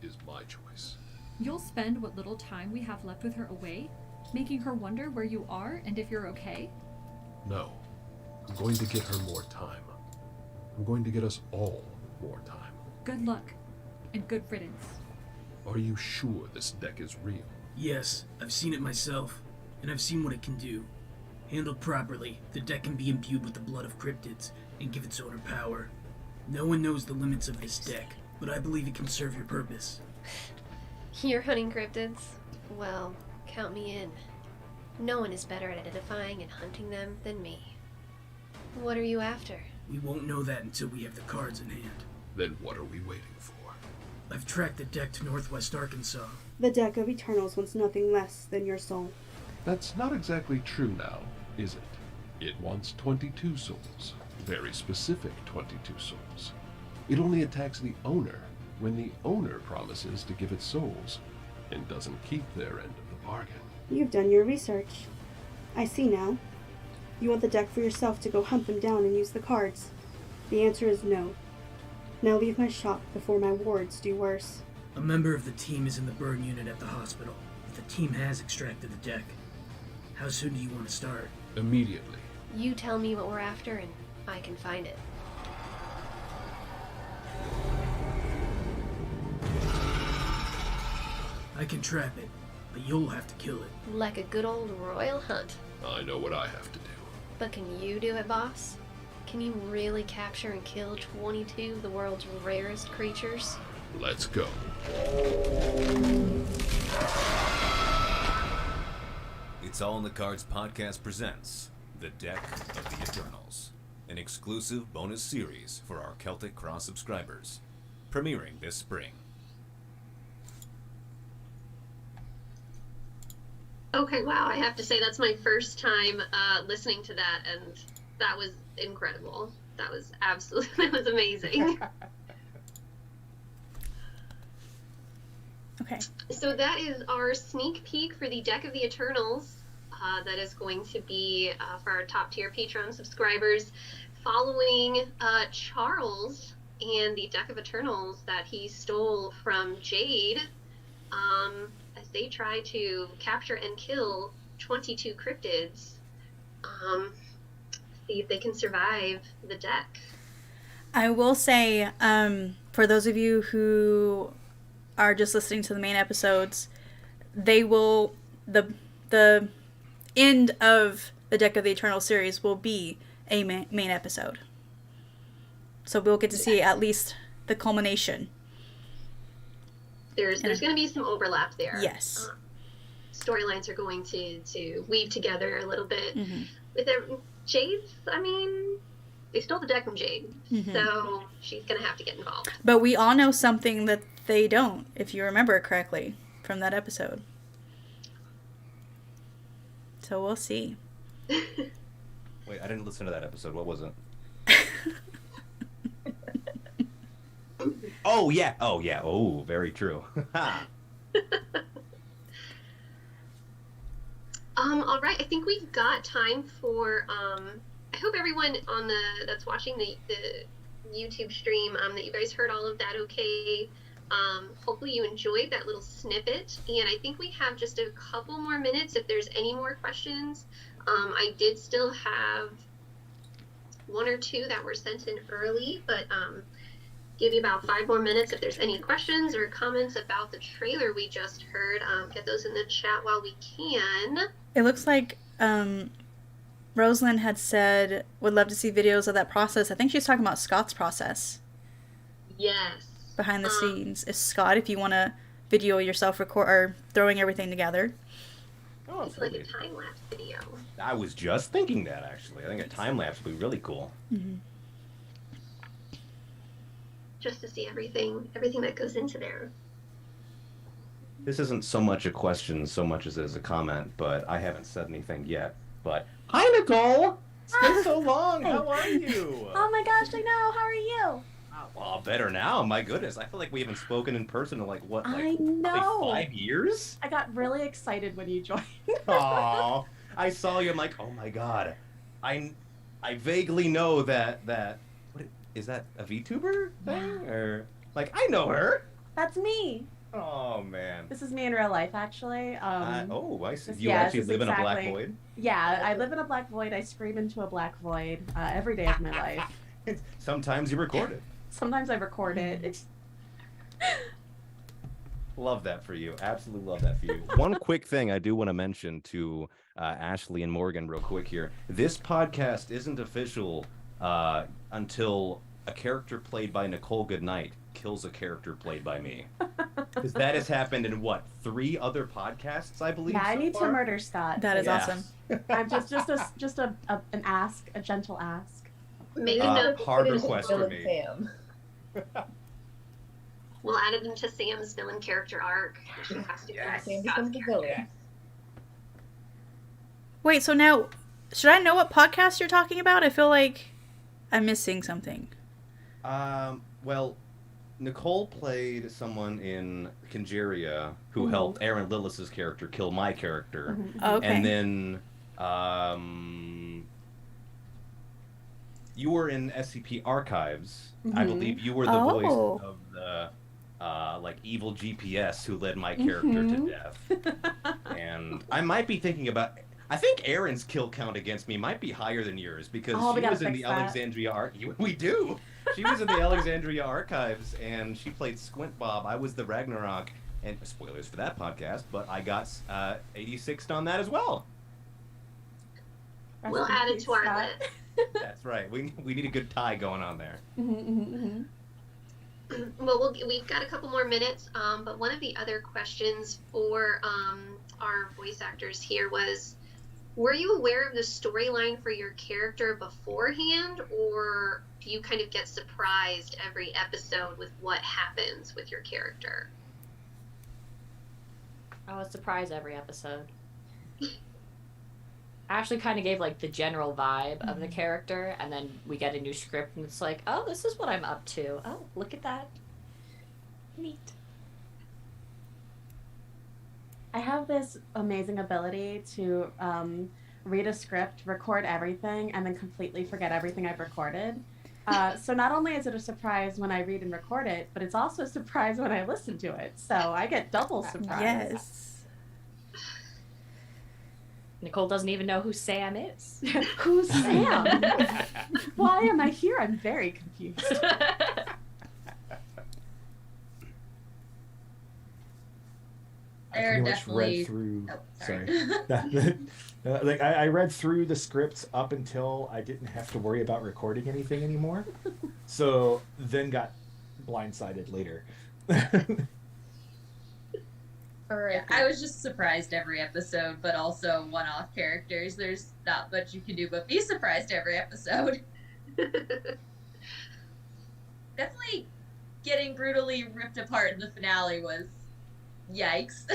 is my choice.
You'll spend what little time we have left with her away, making her wonder where you are and if you're okay?
No. I'm going to get her more time. I'm going to get us all more time.
Good luck, and good riddance.
Are you sure this deck is real?
Yes, I've seen it myself, and I've seen what it can do. Handled properly, the deck can be imbued with the blood of cryptids and give its owner power. No one knows the limits of this deck, but I believe it can serve your purpose.
You're hunting cryptids? Well, count me in. No one is better at identifying and hunting them than me. What are you after?
We won't know that until we have the cards in hand.
Then what are we waiting for?
I've tracked the deck to Northwest Arkansas.
The deck of Eternals wants nothing less than your soul.
That's not exactly true now, is it? It wants 22 souls. Very specific 22 souls. It only attacks the owner when the owner promises to give it souls and doesn't keep their end of the bargain.
You've done your research. I see now. You want the deck for yourself to go hunt them down and use the cards. The answer is no. Now leave my shop before my wards do worse.
A member of the team is in the burn unit at the hospital. The team has extracted the deck. How soon do you want to start?
Immediately.
You tell me what we're after and I can find it.
I can trap it, but you'll have to kill it.
Like a good old royal hunt.
I know what I have to do.
But can you do it, boss? Can you really capture and kill 22 of the world's rarest creatures?
Let's go.
It's All in the Cards podcast presents The Deck of the Eternals, an exclusive bonus series for our Celtic Cross subscribers, premiering this spring.
Okay, wow, I have to say that's my first time listening to that, and that was incredible. That was absolutely, that was amazing.
Okay.
So that is our sneak peek for the Deck of the Eternals. That is going to be for our top tier Patreon subscribers, following Charles and the Deck of Eternals that he stole from Jade, as they try to capture and kill 22 cryptids. See if they can survive the deck.
I will say, for those of you who are just listening to the main episodes, they will, the end of the Deck of the Eternal series will be a main episode. So we'll get to see at least the culmination.
There's going to be some overlap there.
Yes.
Storylines are going to weave together a little bit.
Mm-hmm.
With Jade's, I mean, they stole the deck from Jade, so she's going to have to get involved.
But we all know something that they don't, if you remember correctly, from that episode. So we'll see.
Wait, I didn't listen to that episode. What was it? Oh, yeah. Oh, yeah. Oh, very true.
All right, I think we've got time for, I hope everyone on that's watching the YouTube stream, that you guys heard all of that okay. Hopefully you enjoyed that little snippet, and I think we have just a couple more minutes if there's any more questions. I did still have one or two that were sent in early, but give you about 5 more minutes if there's any questions or comments about the trailer we just heard. Get those in the chat while we can.
It looks like Rosalind had said would love to see videos of that process. I think she's talking about Scott's process.
Yes.
Behind the scenes. Is Scott, if you want to video yourself record or throwing everything together.
Oh,
it's like a time-lapse video.
I was just thinking that, actually. I think a time lapse would be really cool.
Mm-hmm.
Just to see everything that goes into there.
This isn't so much a question so much as it is a comment, but I haven't said anything yet. But hi, Nicole! It's been so long. How are you?
Oh my gosh, I know. How are you?
Well, better now. My goodness, I feel like we haven't spoken in person in
I know.
Like 5 years?
I got really excited when you joined.
Aw, I saw you. I'm like, oh my god, I vaguely know that. What is that? A VTuber thing or like I know her?
That's me.
Oh man.
This is me in real life, actually.
I see. You actually live in a black void?
Yeah, I live in a black void. I scream into a black void every day of my life.
Sometimes you record it.
Sometimes I record it.
Love that for you. Absolutely love that for you. One quick thing I do want to mention to Ashley and Morgan real quick here. This podcast isn't official until a character played by Nicole Goodnight kills a character played by me. Because that has happened in, 3 other podcasts, I believe?
Yeah, I
so
need
far?
to murder Scott.
That is awesome.
I'm just an ask, a gentle ask.
Maybe
hard request for me.
Sam.
We'll add it into Sam's villain character arc. She has to
Sam becomes the villain.
Wait, so now, should I know what podcast you're talking about? I feel like I'm missing something.
Well, Nicole played someone in Conjuria who helped Aaron Lillis's character kill my character.
Okay.
And then you were in SCP Archives. I believe you were the voice of the evil GPS who led my character to death. And I might be thinking about... I think Aaron's kill count against me might be higher than yours because she was in the Alexandria Archives. We do! She was in the Alexandria Archives and she played Squint Bob. I was the Ragnarok. And spoilers for that podcast, but I got 86'd on that as well.
We'll add it to our list.
That's right. We need a good tie going on there.
Well, we've got a couple more minutes, but one of the other questions for our voice actors here was, were you aware of the storyline for your character beforehand, or do you kind of get surprised every episode with what happens with your character?
I was surprised every episode. Ashley kind of gave like the general vibe of the character, and then we get a new script and it's like, oh, this is what I'm up to. Oh, look at that. Neat.
I have this amazing ability to read a script, record everything, and then completely forget everything I've recorded. So not only is it a surprise when I read and record it, but it's also a surprise when I listen to it. So I get double surprise.
Yes.
Nicole doesn't even know who Sam is.
Who's Sam? Why am I here? I'm very confused.
I pretty much read through. I read through the scripts up until I didn't have to worry about recording anything anymore. So then got blindsided later.
All right. I was just surprised every episode, but also one-off characters. There's not much you can do but be surprised every episode. Definitely getting brutally ripped apart in the finale was yikes.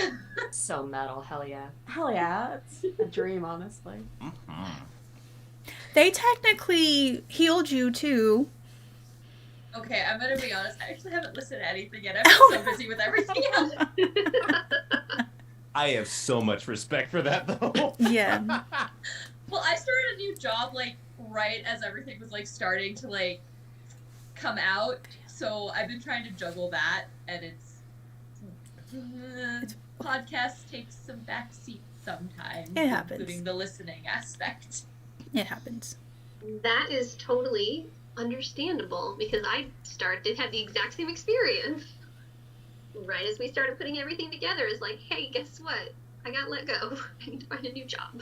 So metal, hell yeah.
Hell yeah, it's a dream, honestly.
They technically healed you too.
Okay, I'm gonna be honest. I actually haven't listened to anything yet. I've been so busy with everything else.
I have so much respect for that, though.
Yeah.
Well, I started a new job like right as everything was like starting to like come out, so I've been trying to juggle that, and it's podcasts take some backseat sometimes.
It happens.
Including the listening aspect.
It happens.
That is totally understandable because I had the exact same experience. Right as we started putting everything together, is like, hey, guess what? I got let go. I need to find a new job.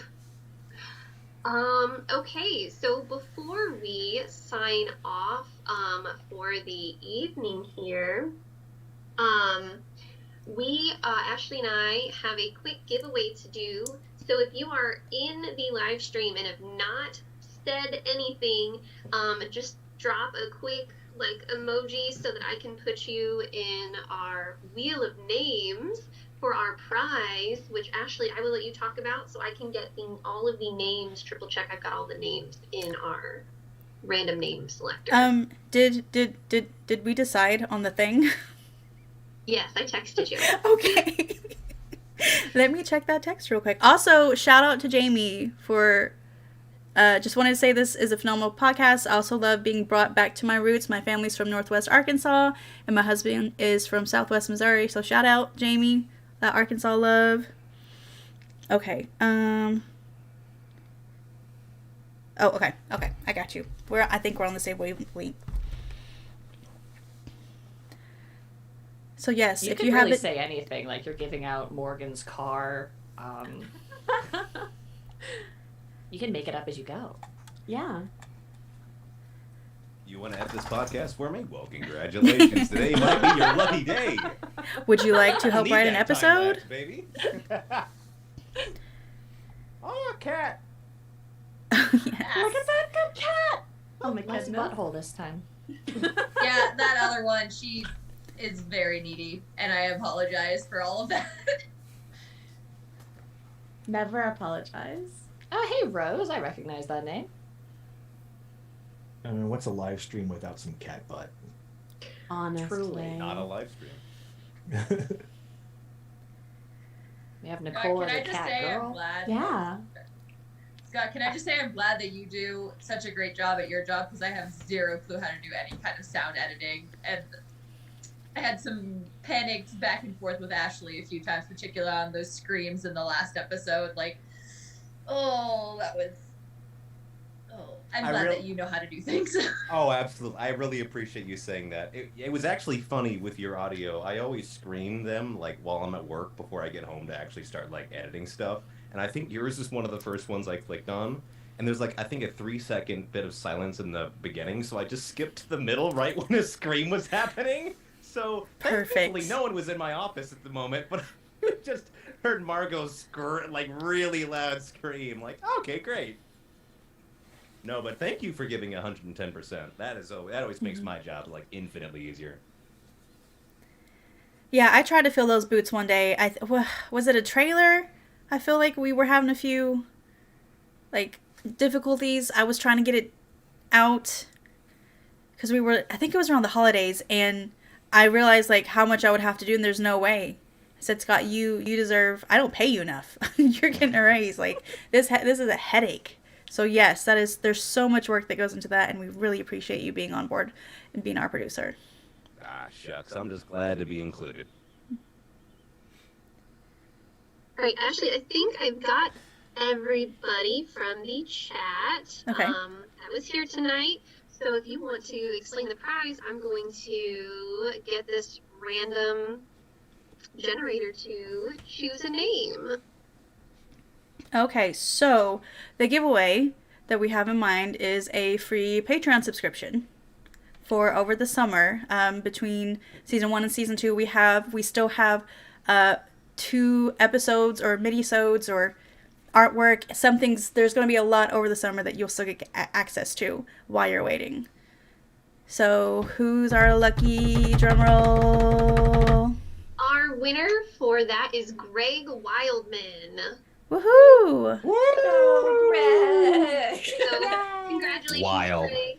Okay, so before we sign off for the evening here, we, Ashley and I, have a quick giveaway to do. So if you are in the live stream and have not said anything, just drop a quick emoji so that I can put you in our wheel of names for our prize, which Ashley, I will let you talk about so I can get all of the names, triple check I've got all the names in our random name selector.
Did we decide on the thing?
Yes, I texted you.
Okay. Let me check that text real quick. Also, shout out to Jamie for just wanted to say this is a phenomenal podcast. I also love being brought back to my roots. My family's from Northwest Arkansas, and my husband is from Southwest Missouri. So shout out, Jamie, that Arkansas love. Okay. Oh, okay. Okay, I got you. I think we're on the same wavelength. So yes,
you
if
can
you
really
have it,
say anything, like you're giving out Morgan's car. You can make it up as you go.
Yeah.
You want to have this podcast for me? Well, congratulations. Today might be your lucky day.
Would you like to help write an episode?
Lapse, baby.
Oh, cat.
Yes.
Look at that good cat. Oh my
Less
goodness.
butthole this time.
Yeah, that other one, she is very needy, and I apologize for all of that.
Never apologize.
Oh, hey, Rose. I recognize that name.
I mean, what's a live stream without some cat butt?
Honestly.
Truly.
Not a live stream.
We have Nicole
Can
as
I
a
just
cat
say
girl.
I'm glad?
Yeah.
Scott, can I just say I'm glad that you do such a great job at your job, because I have zero clue how to do any kind of sound editing, and I had some panicked back and forth with Ashley a few times, particularly on those screams in the last episode. Like, oh, that was. Oh, I'm glad that you know how to do things.
Oh, absolutely. I really appreciate you saying that. It was actually funny with your audio. I always screen them like while I'm at work before I get home to actually start like editing stuff. And I think yours is one of the first ones I clicked on. And there's like, I think a 3-second bit of silence in the beginning. So I just skipped to the middle right when a scream was happening. So thankfully no one was in my office at the moment, but I just heard Margot like really loud scream. Like, okay, great. No, but thank you for giving 110%. That always makes my job like infinitely easier.
Yeah, I tried to fill those boots one day. Was it a trailer? I feel like we were having a few like difficulties. I was trying to get it out because I think it was around the holidays, and I realized like how much I would have to do, and there's no way. I said, Scott, you deserve. I don't pay you enough. You're getting a raise. Like this is a headache. So yes, there's so much work that goes into that, and we really appreciate you being on board and being our producer.
Ah, shucks. I'm just glad to be included.
All right, Ashley, I think I've got everybody from the chat
Okay.
that was here tonight. So if you want to explain the prize, I'm going to get this random generator to choose a name.
Okay, so the giveaway that we have in mind is a free Patreon subscription for over the summer. Between season 1 and season 2, we still have 2 episodes or mini-sodes or artwork. There's going to be a lot over the summer that you'll still get access to while you're waiting. So who's our lucky drum roll?
Our winner for that is Greg Wildman.
Woohoo!
Woo! Greg!
So congratulations,
Wild.
Greg.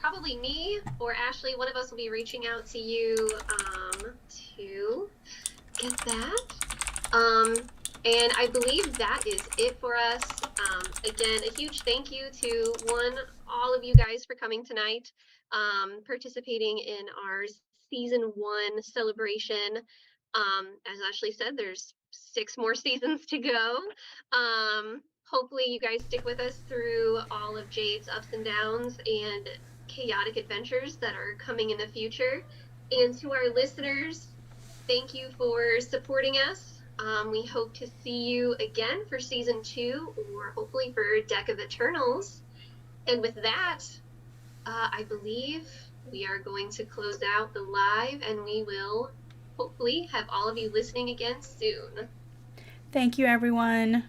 Probably me or Ashley, one of us will be reaching out to you to get that. And I believe that is it for us. Again, a huge thank you to all of you guys for coming tonight, participating in our season 1 celebration. As Ashley said, there's 6 more seasons to go. hopefully you guys stick with us through all of Jade's ups and downs and chaotic adventures that are coming in the future. And to our listeners, thank you for supporting us. We hope to see you again for season 2, or hopefully for Deck of Eternals. And with that, I believe we are going to close out the live, and we will hopefully have all of you listening again soon.
Thank you, everyone.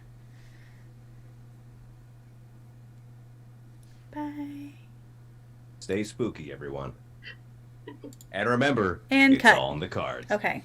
Bye.
Stay spooky, everyone. And remember,
And
it's
cut.
all in the cards.
Okay.